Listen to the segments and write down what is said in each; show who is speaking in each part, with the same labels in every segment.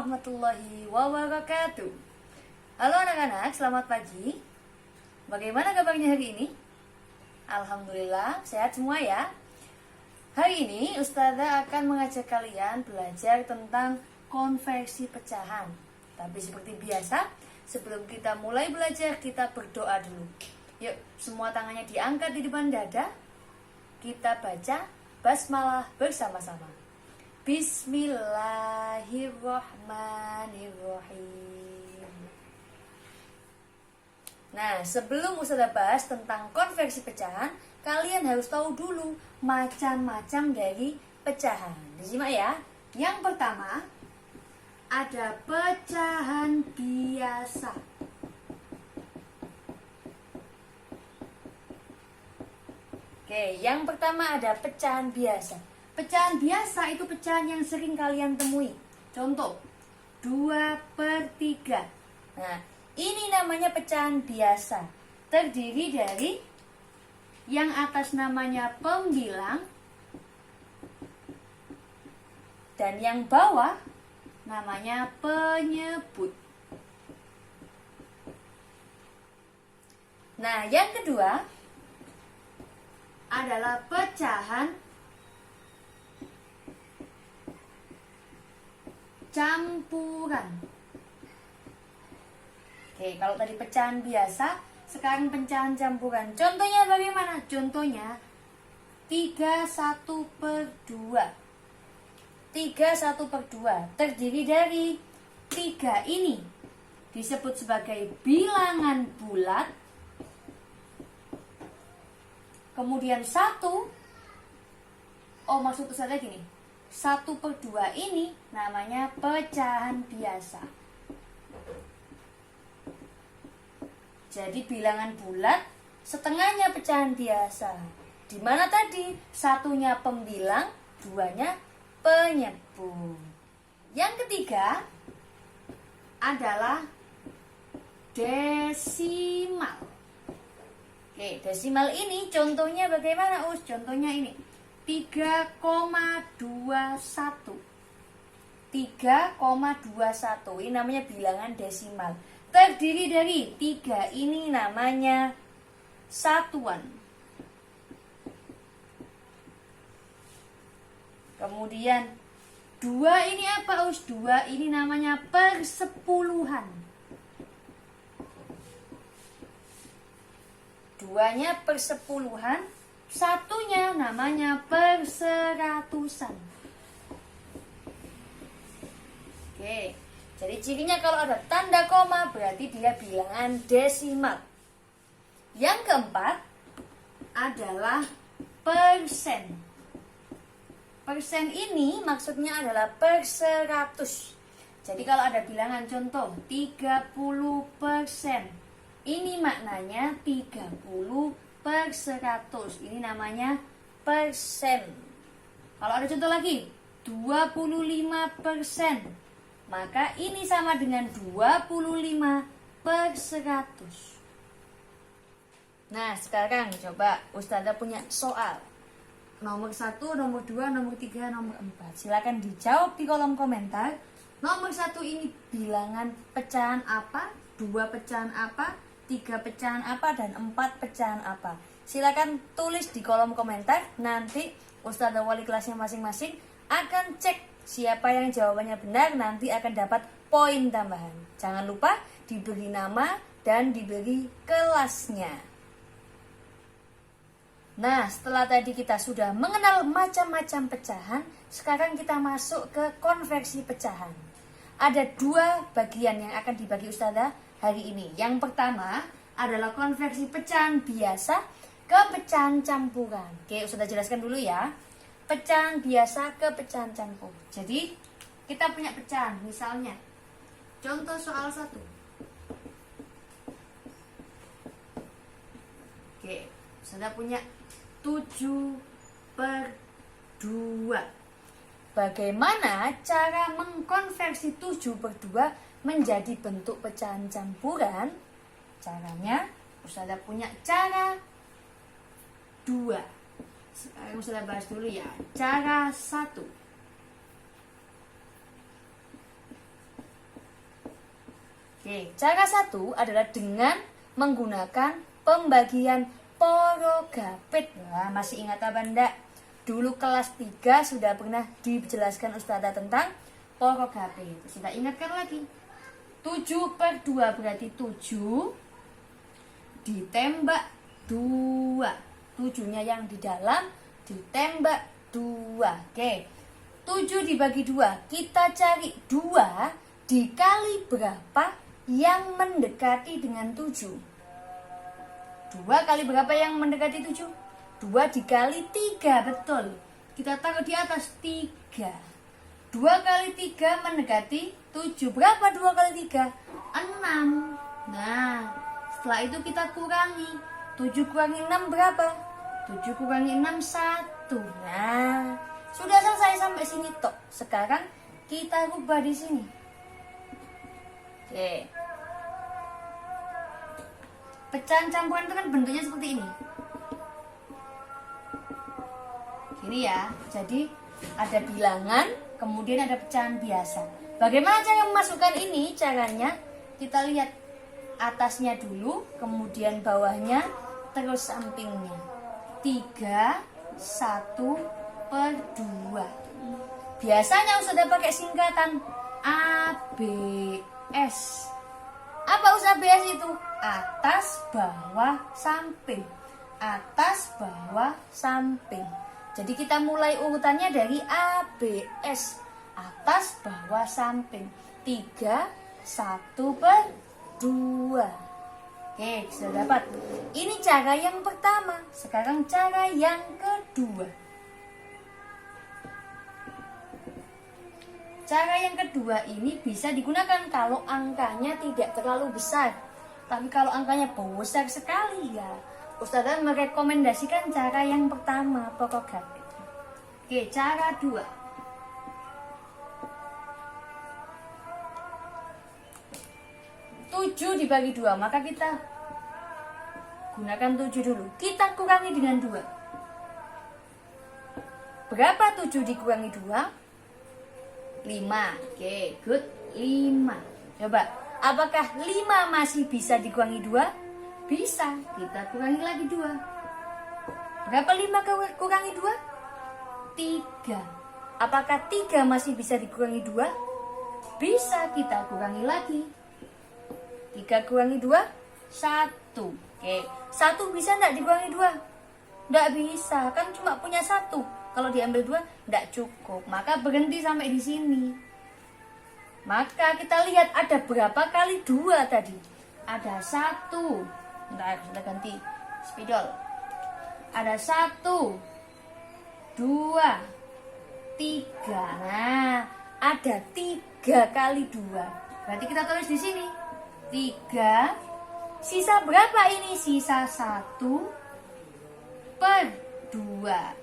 Speaker 1: warahmatullahi wabarakatuh. Halo anak-anak, selamat pagi. Bagaimana kabarnya hari ini? Alhamdulillah, sehat semua ya. Hari ini Ustazah akan mengajak kalian belajar tentang konversi pecahan. Tapi seperti biasa, sebelum kita mulai belajar, kita berdoa dulu. Yuk, semua tangannya diangkat di depan dada. Kita baca basmalah bersama-sama. Bismillahirrahmanirrahim. Nah, sebelum Ustazah bahas tentang konversi pecahan, kalian harus tahu dulu macam-macam dari pecahan. Disimak ya. Yang pertama, ada pecahan biasa. Oke, yang pertama ada pecahan biasa. Pecahan biasa itu pecahan yang sering kalian temui. Contoh, 2/3. Nah, ini namanya pecahan biasa. Terdiri dari yang atas namanya pembilang dan yang bawah namanya penyebut. Nah, yang kedua adalah pecahan campuran. Oke, kalau tadi pecahan biasa, sekarang pecahan campuran. Contohnya bagaimana? Contohnya 3/1/2. 3/1/2 terdiri dari 3 ini disebut sebagai bilangan bulat. Kemudian 1, maksud saya gini, 1/2 ini namanya pecahan biasa. Jadi bilangan bulat, setengahnya pecahan biasa. Di mana tadi satunya pembilang, 2-nya penyebut. Yang ketiga adalah desimal. Oke, desimal ini contohnya bagaimana, Us? Contohnya ini 3,21. 3,21 ini namanya bilangan desimal. Terdiri dari 3 ini namanya satuan. Kemudian 2 ini apa, Us? 2 ini namanya persepuluhan. 2-nya persepuluhan, satunya namanya perseratusan. Oke, jadi cirinya kalau ada tanda koma berarti dia bilangan desimal. Yang keempat adalah persen. Persen ini maksudnya adalah per 100. Jadi kalau ada bilangan contoh 30%, ini maknanya 30/100. Ini namanya persen. Kalau ada contoh lagi 25%, maka ini sama dengan 25/100. Nah, sekarang coba Ustazah punya soal. Nomor 1, nomor 2, nomor 3, nomor 4. Silakan dijawab di kolom komentar. Nomor 1 ini bilangan pecahan apa, 2 pecahan apa, 3 pecahan apa, dan 4 pecahan apa. Silakan tulis di kolom komentar. Nanti Ustazah wali kelasnya masing-masing akan cek siapa yang jawabannya benar, nanti akan dapat poin tambahan. Jangan lupa diberi nama dan diberi kelasnya. Nah, setelah tadi kita sudah mengenal macam-macam pecahan, sekarang kita masuk ke konversi pecahan. Ada 2 bagian yang akan dibagi Ustazah hari ini. Yang pertama adalah konversi pecahan biasa ke pecahan campuran. Oke, Ustazah jelaskan dulu ya. Pecahan biasa ke pecahan campur. Jadi, kita punya pecahan, misalnya contoh soal 1. Oke, Ustazah punya 7/2. Bagaimana cara mengkonversi 7/2 menjadi bentuk pecahan campuran? Caranya, Ustazah punya cara 2. Sekarang Ustazah bahas dulu ya. Cara 1. Oke, cara satu adalah dengan menggunakan pembagian porogapit. Wah, masih ingat apa enggak? Dulu kelas 3 sudah pernah dijelaskan Ustazah tentang porogapit. Kita ingatkan lagi. 7/2 berarti 7 ditembak 2. 7-nya yang di dalam ditembak 2. Oke. 7 dibagi 2. Kita cari 2 dikali berapa yang mendekati dengan 7. 2 kali berapa yang mendekati 7? 2 dikali 3, betul. Kita taruh di atas 3. 2 kali 3 mendekati 7. Berapa 2 kali 3? 6. Nah, setelah itu kita kurangi. 7 kurangi 6 berapa? 7 kurangi 6, 1. Nah, sudah selesai sampai sini tok. Sekarang kita rubah di sini. Oke. Pecahan campuran itu kan bentuknya seperti ini. Gini ya. Jadi ada bilangan, kemudian ada pecahan biasa. Bagaimana cara memasukkan ini? Caranya kita lihat atasnya dulu, kemudian bawahnya, terus sampingnya. 3, 1/2. Biasanya sudah pakai singkatan ABS. Apa ABS itu? Atas, bawah, samping. Atas, bawah, samping. Jadi kita mulai urutannya dari ABS. Atas, bawah, samping. 3, 1/2. Oke, sudah dapat. Ini cara yang pertama. Sekarang cara yang kedua. Cara yang kedua ini bisa digunakan kalau angkanya tidak terlalu besar. Tapi kalau angkanya besar sekali ya, Ustazah merekomendasikan cara yang pertama, porogapit. Oke, cara 2. Tujuh dibagi 2, maka kita gunakan 7 dulu. Kita kurangi dengan 2. Berapa 7 dikurangi 2? 5. Oke, good. 5. Coba, apakah 5 masih bisa dikurangi 2? Bisa. Kita kurangi lagi 2. Berapa 5 kurangi 2? 3. Apakah 3 masih bisa dikurangi 2? Bisa. Kita kurangi lagi. 3 kurangi 2? 1. Oke, 1 bisa enggak dikurangi 2? Enggak bisa, kan cuma punya 1. Kalau diambil 2, enggak cukup. Maka berhenti sampai di sini. Maka kita lihat ada berapa kali 2 tadi. Ada 1. Bentar, kita ganti spidol. Ada 1, 2, 3. Nah, ada 3 kali 2. Berarti kita tulis di sini. 3. Sisa berapa ini? Sisa 1/2.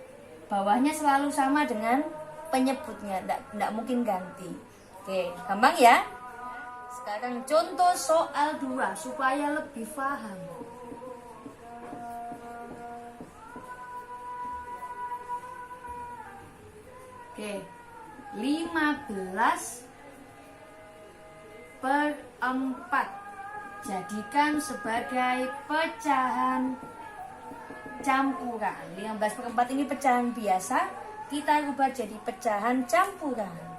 Speaker 1: Bawahnya selalu sama dengan penyebutnya, tidak mungkin ganti. Oke, gampang ya. Sekarang contoh soal 2 supaya lebih paham. Oke, 15/4 jadikan sebagai pecahan campuran. 15/4 ini pecahan biasa, kita rubah jadi pecahan campuran.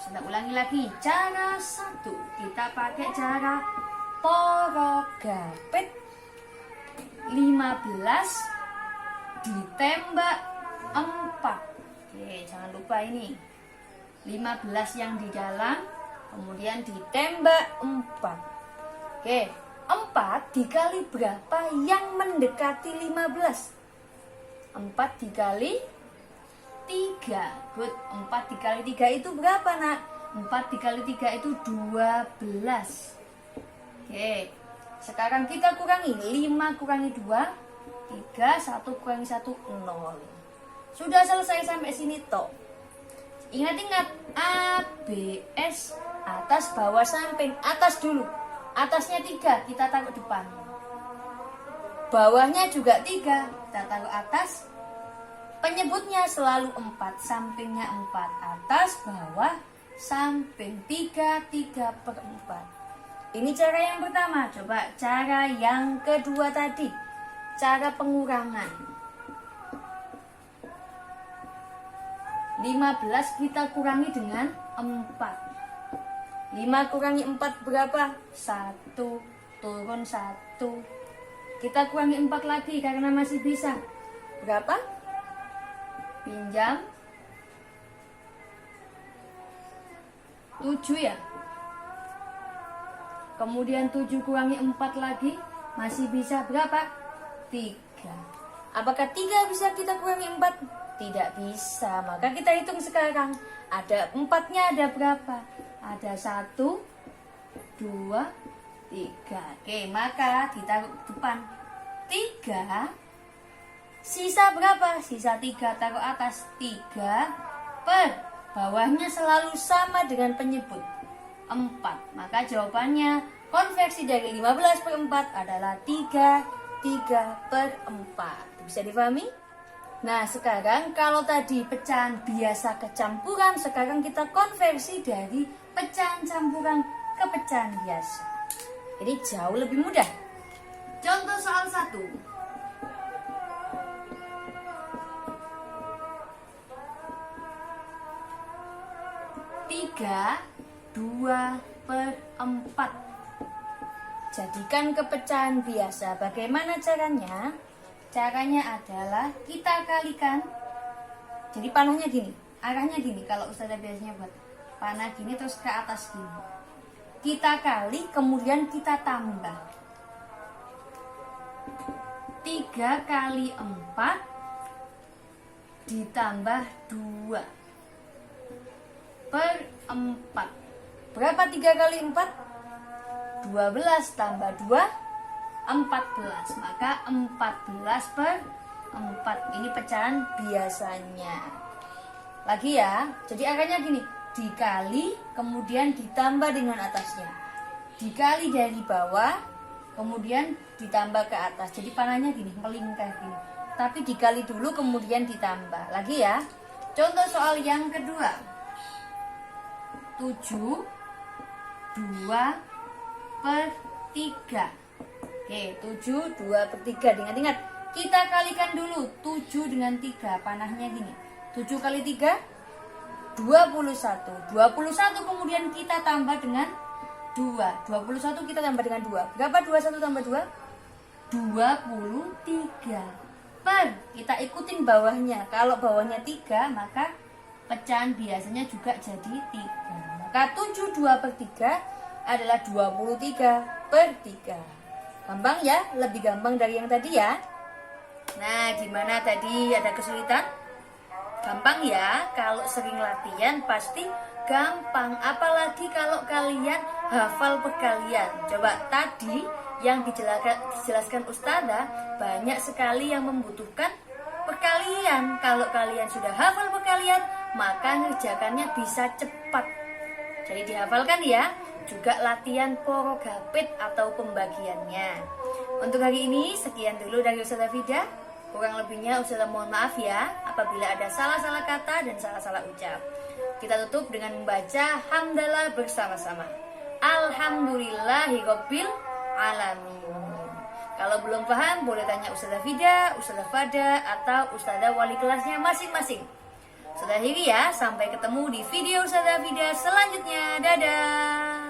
Speaker 1: Kita ulangi lagi. Cara 1, kita pakai cara porogapit. 15 ditembak 4. Oke, jangan lupa ini. 15 yang di dalam, kemudian ditembak 4. Oke, 4 dikali berapa yang mendekati 15? 4 dikali 3. Good. 4 dikali 3 itu berapa, nak? 4 dikali 3 itu 12. Oke, sekarang kita kurangi. 5 kurangi 2, 3, 1 kurangi 1, 0. Sudah selesai sampai sini toh. Ingat-ingat, ABS, atas, bawah, samping. Atas dulu. Atasnya 3, kita taruh depan. Bawahnya juga 3, kita taruh atas. Penyebutnya selalu 4, sampingnya 4. Atas, bawah, samping. 3/4. Ini cara yang pertama. Coba cara yang kedua tadi. Cara pengurangan. 15 kita kurangi dengan 4. 5 kurangi 4 berapa? 1. Turun 1. Kita kurangi 4 lagi karena masih bisa. Berapa? Pinjam 7 ya. Kemudian 7 kurangi 4 lagi, masih bisa berapa? 3. Apakah 3 bisa kita kurangi 4? Tidak bisa. Maka kita hitung sekarang. Ada 4-nya ada berapa? Ada 1, 2, 3. Oke, maka ditaruh depan 3. Sisa berapa? Sisa 3 taruh atas. 3 per bawahnya selalu sama dengan penyebut 4. Maka jawabannya konversi dari 15 per 4 adalah 3 per 4. Bisa dipahami? Nah, sekarang kalau tadi pecahan biasa ke campuran, sekarang kita konversi dari pecahan campuran ke pecahan biasa. Ini jauh lebih mudah. Contoh soal 1. 3, 2 per 4. Jadikan ke pecahan biasa. Bagaimana caranya? Caranya adalah kita kalikan. Jadi panahnya gini, arahnya gini. Kalau Ustazah biasanya buat panah gini terus ke atas gini. Kita kali, kemudian kita tambah. 3 kali 4 ditambah 2 per 4. Berapa 3 kali 4? 12 tambah 2, 14. Maka 14 per 4. Ini pecahan biasanya. Lagi ya. Jadi akarnya gini. Dikali, kemudian ditambah dengan atasnya. Dikali dari bawah, kemudian ditambah ke atas. Jadi panahnya gini, melingkar gini. Tapi dikali dulu, kemudian ditambah. Lagi ya. Contoh soal yang kedua. 7, 2 per 3. Oke, 7, 2 per 3. Ingat-ingat, kita kalikan dulu 7 dengan 3. Panahnya gini. 7 kali 3, 21. 21 kemudian kita tambah dengan 2. 21 kita tambah dengan 2. Berapa 21 tambah 2? 23. Per, kita ikutin bawahnya. Kalau bawahnya 3, maka pecahan biasanya juga jadi 3. Maka 7, 2 per 3 adalah 23 per 3. Gampang ya? Lebih gampang dari yang tadi ya. Nah, gimana tadi ada kesulitan? Gampang ya, kalau sering latihan pasti gampang. Apalagi kalau kalian hafal perkalian. Coba tadi yang dijelaskan Ustazah, banyak sekali yang membutuhkan perkalian. Kalau kalian sudah hafal perkalian, maka ngerjakannya bisa cepat. Jadi dihafalkan ya. Juga latihan porogapit atau pembagiannya. Untuk hari ini sekian dulu dari Ustazah Fida. Kurang lebihnya Ustazah mohon maaf ya apabila ada salah-salah kata dan salah-salah ucap. Kita tutup dengan membaca hamdalah bersama-sama. Alhamdulillahirabbil alamin. Kalau belum paham boleh tanya Ustazah Fida, Ustazah Fada atau Ustazah wali kelasnya masing-masing. Sudah akhiri ya, sampai ketemu di video Ustazah Fida selanjutnya. Dadah.